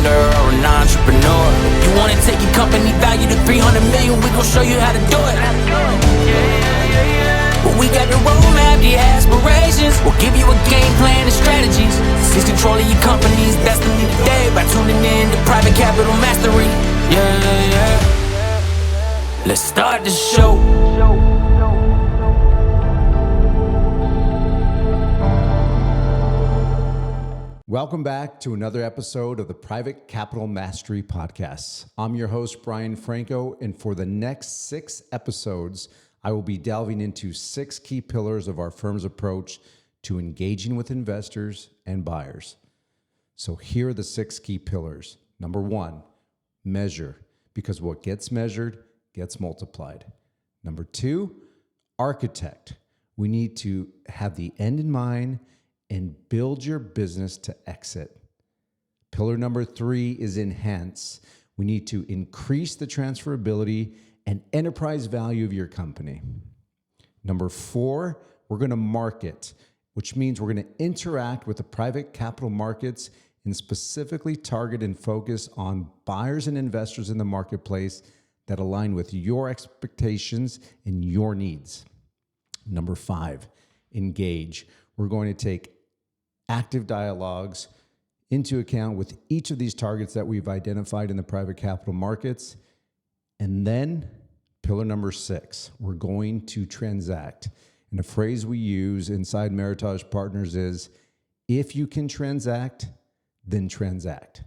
founder or an entrepreneur. You wanna take your company value to 300 million, we gon' show you how to do it. But we got the roadmap, the aspirations. We'll give you a game plan and strategies. Seize control of your company's destiny today by tuning in to Private Capital Mastery. Let's start the show. Welcome back to another episode of the Private Capital Mastery Podcast. I'm your host, Brian Franco, and for the next 6 episodes, I will be delving into 6 key pillars of our firm's approach to engaging with investors and buyers. So here are the 6 key pillars. Number 1, measure, because what gets measured gets multiplied. Number 2, architect. We need to have the end in mind and build your business to exit. Pillar number 3 is enhance. We need to increase the transferability and enterprise value of your company. Number 4, we're going to market, which means we're going to interact with the private capital markets and specifically target and focus on buyers and investors in the marketplace that align with your expectations and your needs. Number 5, engage. We're going to take active dialogues into account with each of these targets that we've identified in the private capital markets. And then pillar number 6, we're going to transact. And the phrase we use inside Meritage Partners is, if you can transact, then transact.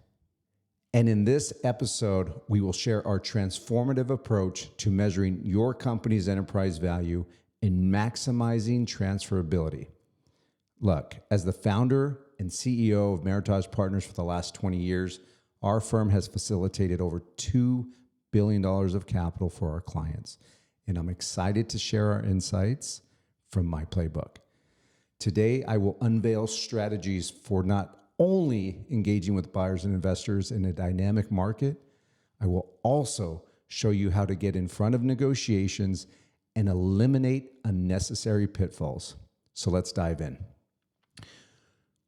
And in this episode, we will share our transformative approach to measuring your company's enterprise value and maximizing transferability. Look, as the founder and CEO of Meritage Partners for the last 20 years, our firm has facilitated over $2 billion of capital for our clients. And I'm excited to share our insights from my playbook. Today, I will unveil strategies for not only engaging with buyers and investors in a dynamic market, I will also show you how to get in front of negotiations and eliminate unnecessary pitfalls. So let's dive in.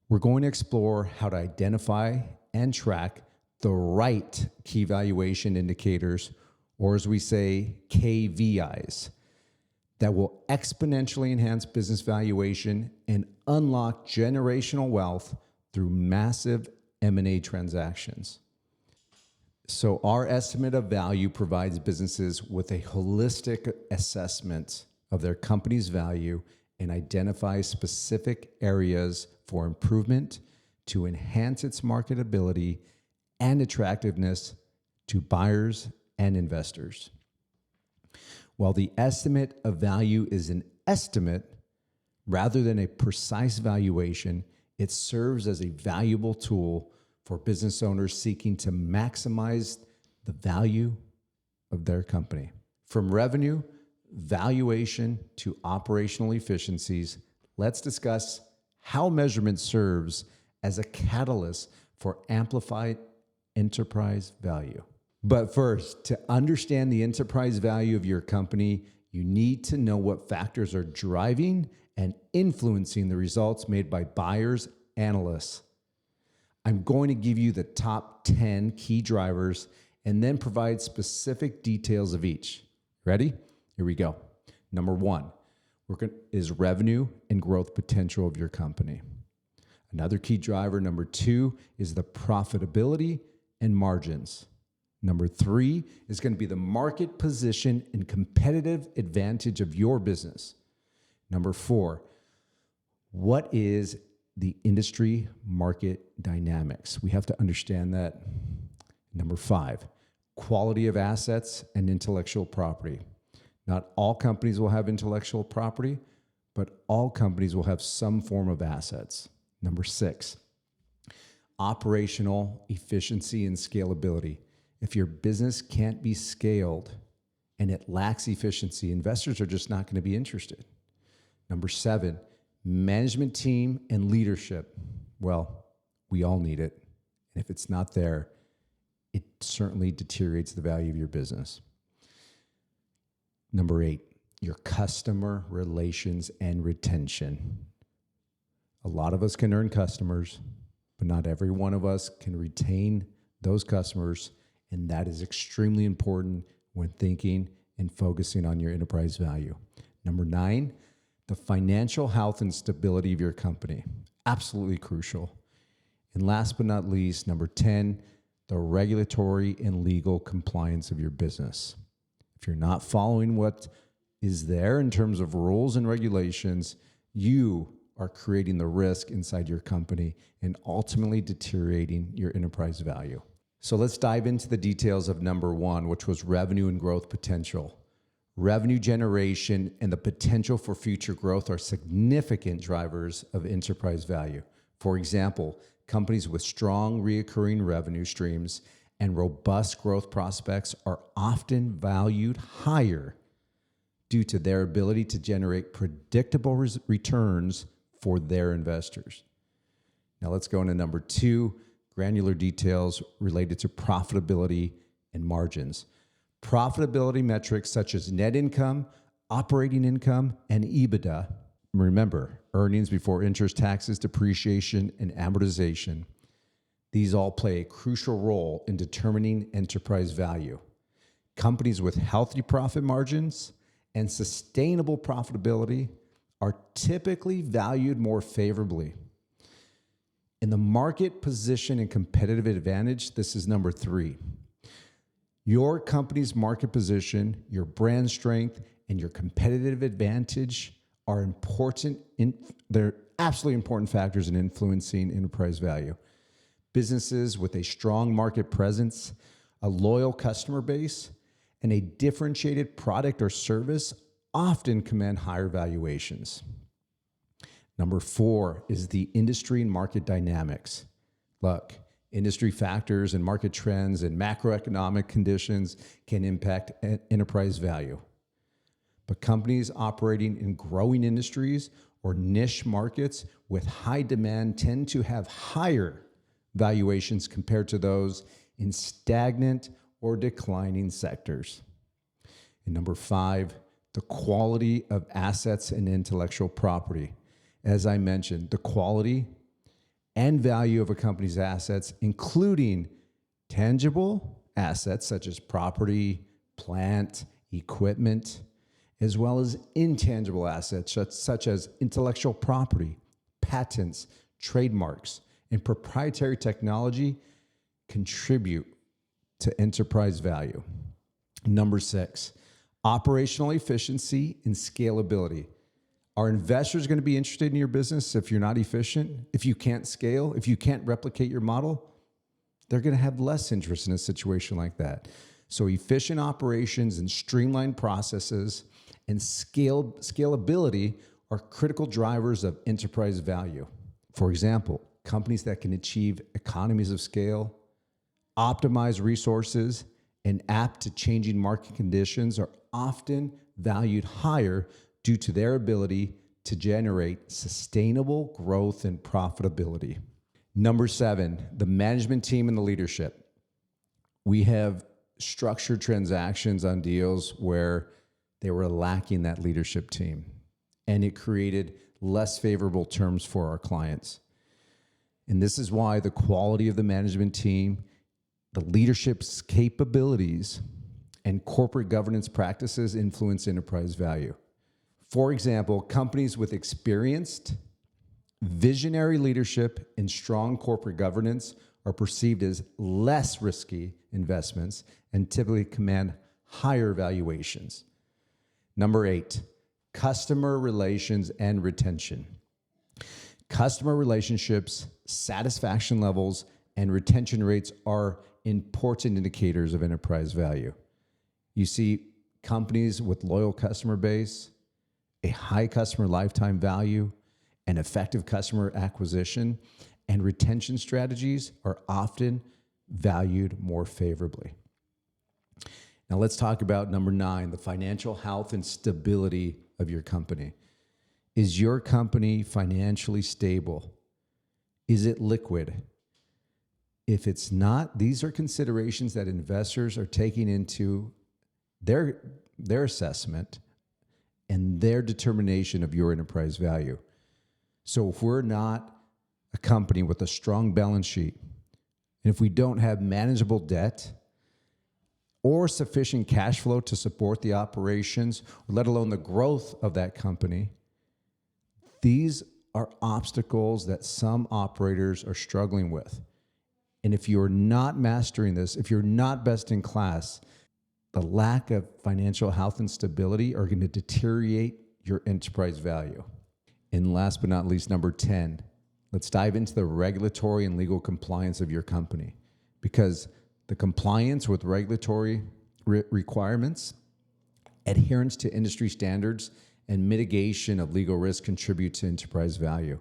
We're going to explore how to identify and track the right key valuation indicators, or as we say, KVIs, that will exponentially enhance business valuation and unlock generational wealth through massive M&A transactions. So our estimate of value provides businesses with a holistic assessment of their company's value and identifies specific areas for improvement to enhance its marketability and attractiveness to buyers and investors. While the estimate of value is an estimate rather than a precise valuation, it serves as a valuable tool for business owners seeking to maximize the value of their company. From revenue, valuation to operational efficiencies, let's discuss how measurement serves as a catalyst for amplified enterprise value. But first, to understand the enterprise value of your company, you need to know what factors are driving and influencing the results made by buyers, analysts. I'm going to give you the top 10 key drivers and then provide specific details of each. Ready? Here we go. Number 1 is revenue and growth potential of your company. Another key driver, number 2, is the profitability and margins. Number 3 is going to be the market position and competitive advantage of your business. Number 4, what is the industry market dynamics? We have to understand that. Number 5, quality of assets and intellectual property. Not all companies will have intellectual property, but all companies will have some form of assets. Number 6, operational efficiency and scalability. If your business can't be scaled and it lacks efficiency, investors are just not going to be interested. Number 7, management team and leadership. Well, we all need it. And if it's not there, it certainly deteriorates the value of your business. Number 8, your customer relations and retention. A lot of us can earn customers, but not every one of us can retain those customers, and that is extremely important when thinking and focusing on your enterprise value. Number 9, the financial health and stability of your company. Absolutely crucial. And last but not least, number 10, the regulatory and legal compliance of your business. If you're not following what is there in terms of rules and regulations, you are creating the risk inside your company and ultimately deteriorating your enterprise value. So let's dive into the details of number 1, which was revenue and growth potential. Revenue generation and the potential for future growth are significant drivers of enterprise value. For example, companies with strong recurring revenue streams and robust growth prospects are often valued higher due to their ability to generate predictable returns for their investors. Now let's go into number 2, granular details related to profitability and margins. Profitability metrics such as net income, operating income, and EBITDA. Remember, earnings before interest, taxes, depreciation, and amortization. These all play a crucial role in determining enterprise value. Companies with healthy profit margins and sustainable profitability are typically valued more favorably. In the market position and competitive advantage, this is number 3. Your company's market position, your brand strength, and your competitive advantage are important. They're absolutely important factors in influencing enterprise value. Businesses with a strong market presence, a loyal customer base, and a differentiated product or service often command higher valuations. Number 4 is the industry and market dynamics. Look, industry factors and market trends and macroeconomic conditions can impact enterprise value. But companies operating in growing industries or niche markets with high demand tend to have higher valuations compared to those in stagnant or declining sectors. And number 5, the quality of assets and intellectual property. As I mentioned, the quality and value of a company's assets, including tangible assets such as property, plant, equipment, as well as intangible assets such as intellectual property, patents, trademarks, and proprietary technology contribute to enterprise value. Number 6, operational efficiency and scalability. Are investors going to be interested in your business if you're not efficient? If you can't scale, if you can't replicate your model, they're going to have less interest in a situation like that. So efficient operations and streamlined processes and scalability are critical drivers of enterprise value. For example, companies that can achieve economies of scale, optimize resources, and adapt to changing market conditions are often valued higher due to their ability to generate sustainable growth and profitability. Number 7, the management team and the leadership. We have structured transactions on deals where they were lacking that leadership team, and it created less favorable terms for our clients. And this is why the quality of the management team, the leadership's capabilities, and corporate governance practices influence enterprise value. For example, companies with experienced, visionary leadership and strong corporate governance are perceived as less risky investments and typically command higher valuations. Number 8, customer relations and retention. Customer relationships, satisfaction levels, and retention rates are important indicators of enterprise value. You see, companies with loyal customer base, a high customer lifetime value, and effective customer acquisition and retention strategies are often valued more favorably. Now let's talk about number 9, the financial health and stability of your company. Is your company financially stable? Is it liquid? If it's not, these are considerations that investors are taking into their assessment and their determination of your enterprise value. So if we're not a company with a strong balance sheet, And if we don't have manageable debt or sufficient cash flow to support the operations, let alone the growth of that company, these are obstacles that some operators are struggling with. And if you're not mastering this, if you're not best in class, the lack of financial health and stability are going to deteriorate your enterprise value. And last but not least, number 10, let's dive into the regulatory and legal compliance of your company, because the compliance with regulatory requirements, adherence to industry standards, and mitigation of legal risk contribute to enterprise value.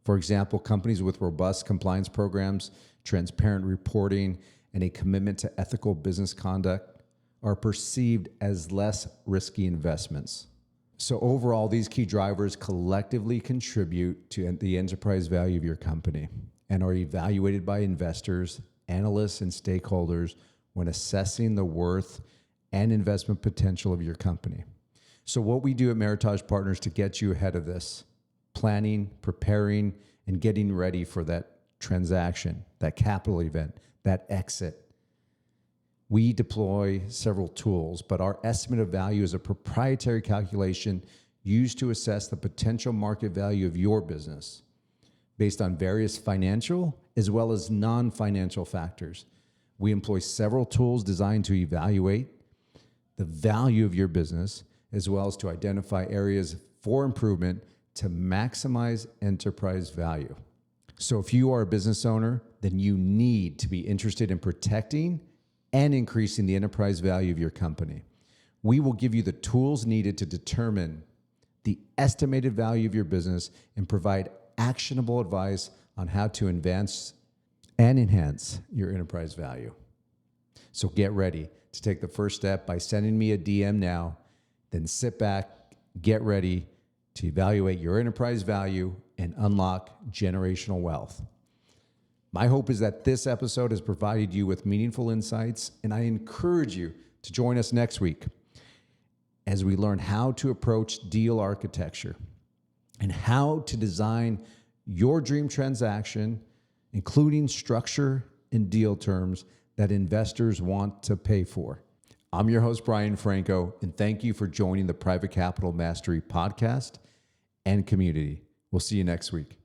For example, companies with robust compliance programs, transparent reporting, and a commitment to ethical business conduct are perceived as less risky investments. So overall, these key drivers collectively contribute to the enterprise value of your company and are evaluated by investors, analysts, and stakeholders when assessing the worth and investment potential of your company. So what we do at Meritage Partners to get you ahead of this, planning, preparing, and getting ready for that transaction, that capital event, that exit. We deploy several tools, but our estimate of value is a proprietary calculation used to assess the potential market value of your business based on various financial as well as non-financial factors. We employ several tools designed to evaluate the value of your business as well as to identify areas for improvement to maximize enterprise value. So if you are a business owner, then you need to be interested in protecting and increasing the enterprise value of your company. We will give you the tools needed to determine the estimated value of your business and provide actionable advice on how to advance and enhance your enterprise value. So get ready to take the first step by sending me a DM now, then sit back, get ready to evaluate your enterprise value and unlock generational wealth. My hope is that this episode has provided you with meaningful insights, and I encourage you to join us next week as we learn how to approach deal architecture and how to design your dream transaction, including structure and deal terms that investors want to pay for. I'm your host, Brian Franco, and thank you for joining the Private Capital Mastery podcast and community. We'll see you next week.